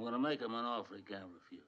I'm gonna make him an offer he can't refuse.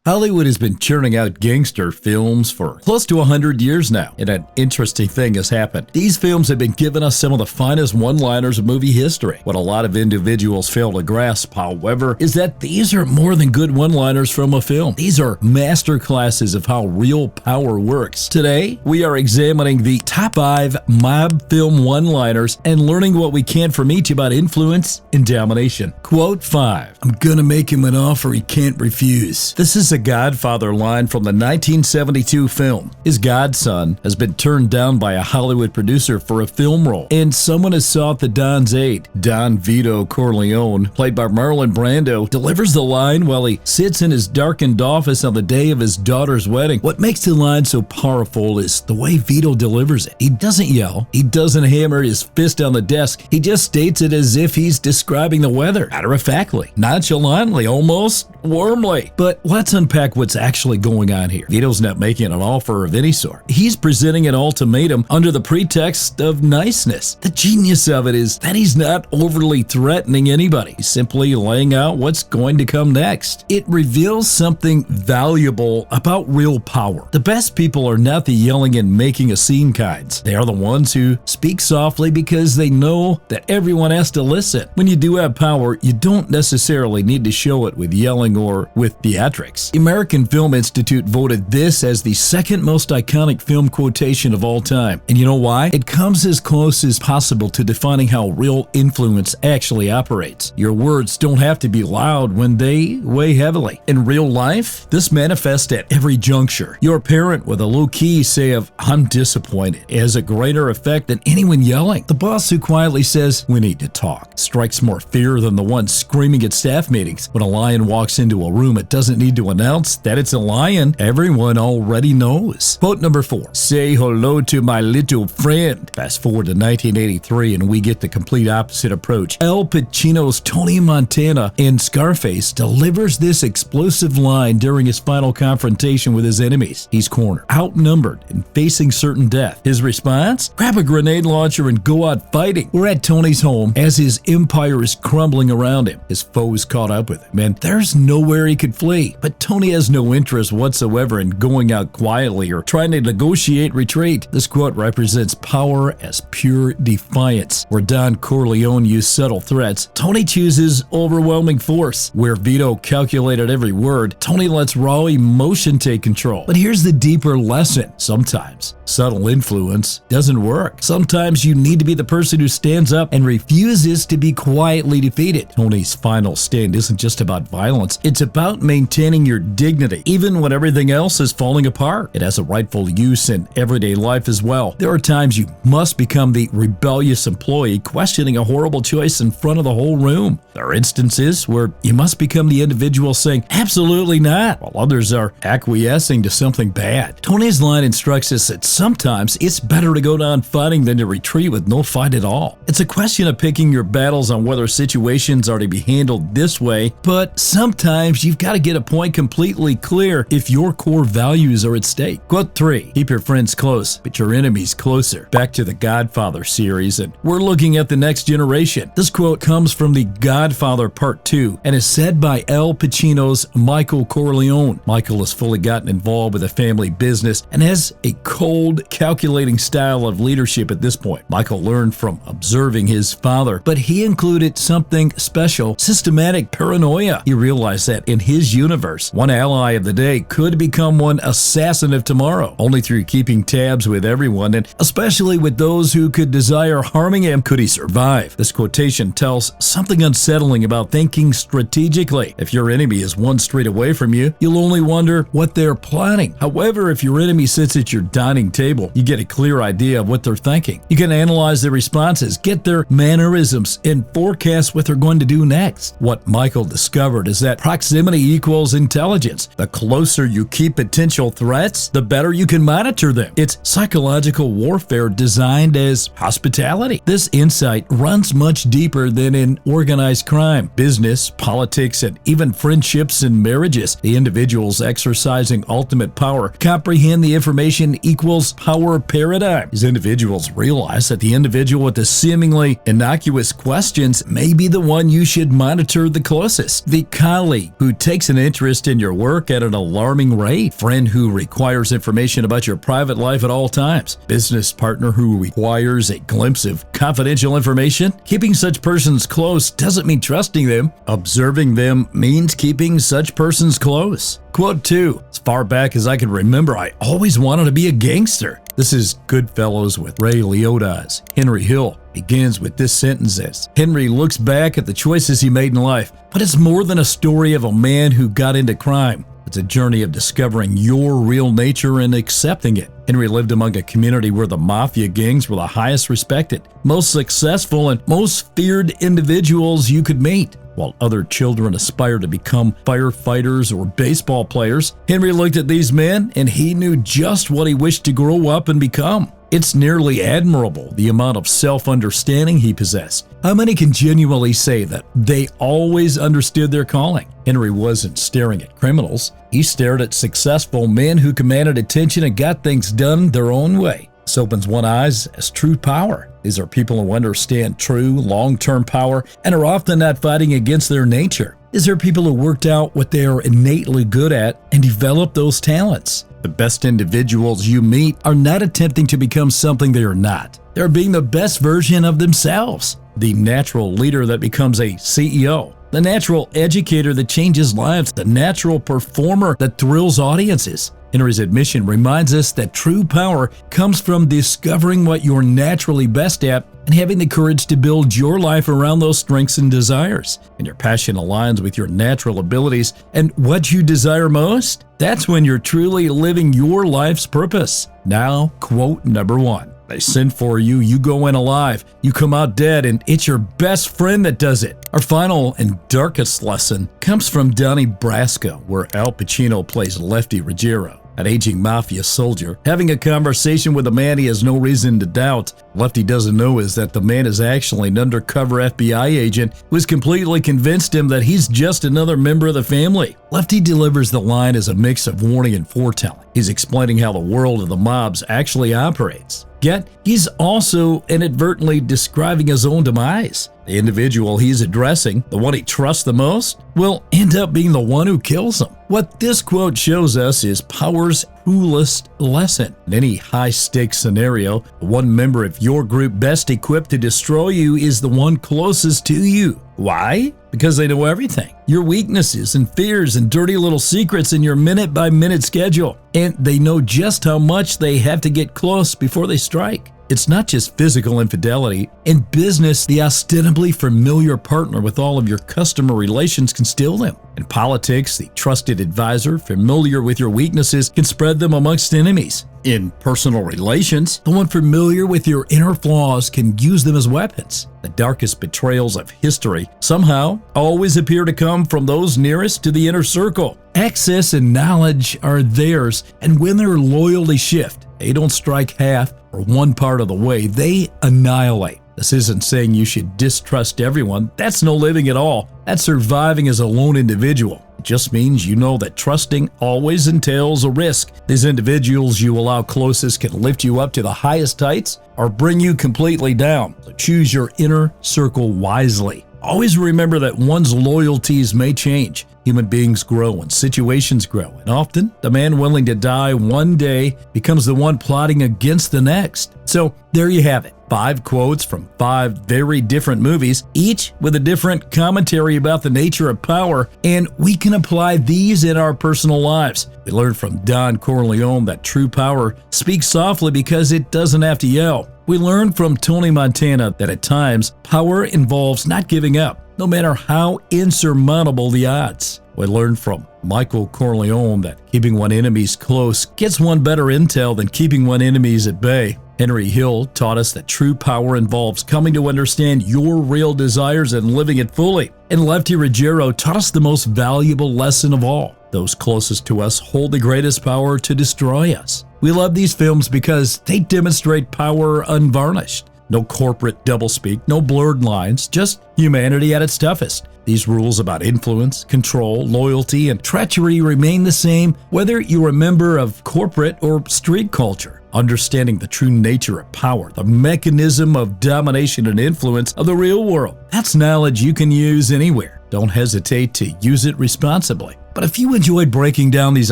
Hollywood has been churning out gangster films for close to 100 years now, and an interesting thing has happened. These films have been giving us some of the finest one-liners of movie history. What a lot of individuals fail to grasp, however, is that these are more than good one-liners from a film. These are master classes of how real power works. Today, we are examining the top 5 mob film one-liners and learning what we can from each about influence and domination. Quote 5. I'm gonna make him an offer he can't refuse. This is a Godfather line from the 1972 film. His godson has been turned down by a Hollywood producer for a film role, and someone has sought the Don's aid. Don Vito Corleone, played by Marlon Brando, delivers the line while he sits in his darkened office on the day of his daughter's wedding. What makes the line so powerful is the way Vito delivers it. He doesn't yell, he doesn't hammer his fist on the desk, he just states it as if he's describing the weather, matter-of-factly, nonchalantly, almost warmly. But let's unpack what's actually going on here. Vito's not making an offer of any sort. He's presenting an ultimatum under the pretext of niceness. The genius of it is that he's not overly threatening anybody. He's simply laying out what's going to come next. It reveals something valuable about real power. The best people are not the yelling and making a scene kinds. They are the ones who speak softly because they know that everyone has to listen. When you do have power, you don't necessarily need to show it with yelling or with theatrics. The American Film Institute voted this as the second most iconic film quotation of all time. And you know why? It comes as close as possible to defining how real influence actually operates. Your words don't have to be loud when they weigh heavily. In real life, this manifests at every juncture. Your parent with a low key say of, "I'm disappointed," has a greater effect than anyone yelling. The boss who quietly says, "We need to talk," strikes more fear than the one screaming at staff meetings. When a lion walks into a room, it doesn't need to announce that it's a lion. Everyone already knows. Quote number 4. Say hello to my little friend. Fast forward to 1983 and we get the complete opposite approach. Al Pacino's Tony Montana in Scarface delivers this explosive line during his final confrontation with his enemies. He's cornered, outnumbered, and facing certain death. His response? Grab a grenade launcher and go out fighting. We're at Tony's home as his empire is crumbling around him. His foes caught up with him, and there's nowhere he could flee. But Tony has no interest whatsoever in going out quietly or trying to negotiate retreat. This quote represents power as pure defiance. Where Don Corleone used subtle threats, Tony chooses overwhelming force. Where Vito calculated every word, Tony lets raw emotion take control. But here's the deeper lesson. Sometimes subtle influence doesn't work. Sometimes you need to be the person who stands up and refuses to be quietly defeated. Tony's final stand isn't just about violence. It's about maintaining your dignity, even when everything else is falling apart. It has a rightful use in everyday life as well. There are times you must become the rebellious employee questioning a horrible choice in front of the whole room. There are instances where you must become the individual saying, "Absolutely not," while others are acquiescing to something bad. Tony's line instructs us that sometimes it's better to go down fighting than to retreat with no fight at all. It's a question of picking your battles on whether situations are to be handled this way, but sometimes you've got to get a point completely clear if your core values are at stake. Quote 3. Keep your friends close, but your enemies closer. Back to the Godfather series, and we're looking at the next generation. This quote comes from the Godfather Part II and is said by Al Pacino's Michael Corleone. Michael has fully gotten involved with the family business and has a cold, calculating style of leadership at this point. Michael learned from observing his father, but he included something special: systematic paranoia. He realized that in his universe, one ally of the day could become one assassin of tomorrow. Only through keeping tabs with everyone, and especially with those who could desire harming him, could he survive. This quotation tells something unsettling about thinking strategically. If your enemy is one street away from you, you'll only wonder what they're planning. However, if your enemy sits at your dining table, you get a clear idea of what they're thinking. You can analyze their responses, get their mannerisms, and forecast what they're going to do next. What Michael discovered is that proximity equals intelligence. The closer you keep potential threats, the better you can monitor them. It's psychological warfare designed as hospitality. This insight runs much deeper than in organized crime, business, politics, and even friendships and marriages. The individuals exercising ultimate power comprehend the information equals power paradigm. These individuals realize that the individual with the seemingly innocuous questions may be the one you should monitor the closest. The colleague who takes an interest in your work at an alarming rate. Friend who requires information about your private life at all times. Business partner who requires a glimpse of confidential information. Keeping such persons close doesn't mean trusting them. Observing them means keeping such persons close. Quote 2. As far back as I can remember, I always wanted to be a gangster. This is Goodfellas with Ray Liotta's Henry Hill. Begins with this sentence as Henry looks back at the choices he made in life, but it's more than a story of a man who got into crime. It's a journey of discovering your real nature and accepting it. Henry lived among a community where the mafia gangs were the highest respected, most successful, and most feared individuals you could meet. While other children aspired to become firefighters or baseball players, Henry looked at these men and he knew just what he wished to grow up and become. It's nearly admirable the amount of self-understanding he possessed. How many can genuinely say that they always understood their calling? Henry wasn't staring at criminals. He stared at successful men who commanded attention and got things done their own way. This opens one's eyes as true power. These are people who understand true, long-term power and are often not fighting against their nature. These are people who worked out what they are innately good at and developed those talents. The best individuals you meet are not attempting to become something they are not. They're being the best version of themselves. The natural leader that becomes a CEO. The natural educator that changes lives. The natural performer that thrills audiences. Henry's admission reminds us that true power comes from discovering what you're naturally best at and having the courage to build your life around those strengths and desires. And your passion aligns with your natural abilities and what you desire most. That's when you're truly living your life's purpose. Now, quote number 1. They send for you, you go in alive, you come out dead, and it's your best friend that does it. Our final and darkest lesson comes from Donnie Brasco, where Al Pacino plays Lefty Ruggiero, an aging mafia soldier, having a conversation with a man he has no reason to doubt. Lefty doesn't know is that the man is actually an undercover FBI agent who has completely convinced him that he's just another member of the family. Lefty delivers the line as a mix of warning and foretelling. He's explaining how the world of the mobs actually operates. Yet, he's also inadvertently describing his own demise. The individual he's addressing, the one he trusts the most, will end up being the one who kills him. What this quote shows us is power's cruelest lesson. In any high-stakes scenario, the one member of your group best equipped to destroy you is the one closest to you. Why? Because they know everything. Your weaknesses and fears and dirty little secrets in your minute-by-minute schedule. And they know just how much they have to get close before they strike. It's not just physical infidelity. In business, the ostensibly familiar partner with all of your customer relations can steal them. In politics, the trusted advisor familiar with your weaknesses can spread them amongst enemies. In personal relations, the one familiar with your inner flaws can use them as weapons. The darkest betrayals of history somehow always appear to come from those nearest to the inner circle. Access and knowledge are theirs, and when their loyalty shift, they don't strike half or one part of the way, they annihilate. This isn't saying you should distrust everyone. That's no living at all. That's surviving as a lone individual. It just means you know that trusting always entails a risk. These individuals you allow closest can lift you up to the highest heights or bring you completely down. So choose your inner circle wisely. Always remember that one's loyalties may change. Human beings grow and situations grow, and often the man willing to die one day becomes the one plotting against the next. So there you have it. 5 quotes from 5 very different movies, each with a different commentary about the nature of power, and we can apply these in our personal lives. We learned from Don Corleone that true power speaks softly because it doesn't have to yell. We learned from Tony Montana that at times, power involves not giving up, no matter how insurmountable the odds. We learned from Michael Corleone that keeping one's enemies close gets one better intel than keeping one's enemies at bay. Henry Hill taught us that true power involves coming to understand your real desires and living it fully. And Lefty Ruggiero taught us the most valuable lesson of all. Those closest to us hold the greatest power to destroy us. We love these films because they demonstrate power unvarnished. No corporate doublespeak, no blurred lines, just humanity at its toughest. These rules about influence, control, loyalty, and treachery remain the same whether you're a member of corporate or street culture. Understanding the true nature of power, the mechanism of domination and influence of the real world, that's knowledge you can use anywhere. Don't hesitate to use it responsibly. But if you enjoyed breaking down these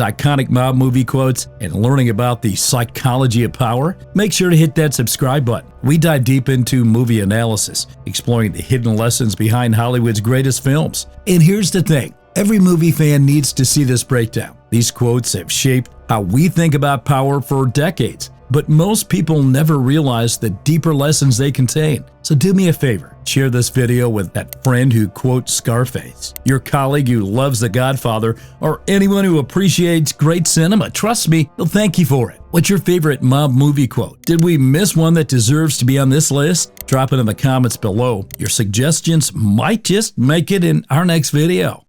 iconic mob movie quotes and learning about the psychology of power, make sure to hit that subscribe button. We dive deep into movie analysis, exploring the hidden lessons behind Hollywood's greatest films. And here's the thing, every movie fan needs to see this breakdown. These quotes have shaped how we think about power for decades, but most people never realize the deeper lessons they contain. So do me a favor, share this video with that friend who quotes Scarface, your colleague who loves The Godfather, or anyone who appreciates great cinema. Trust me, they'll thank you for it. What's your favorite mob movie quote? Did we miss one that deserves to be on this list? Drop it in the comments below. Your suggestions might just make it in our next video.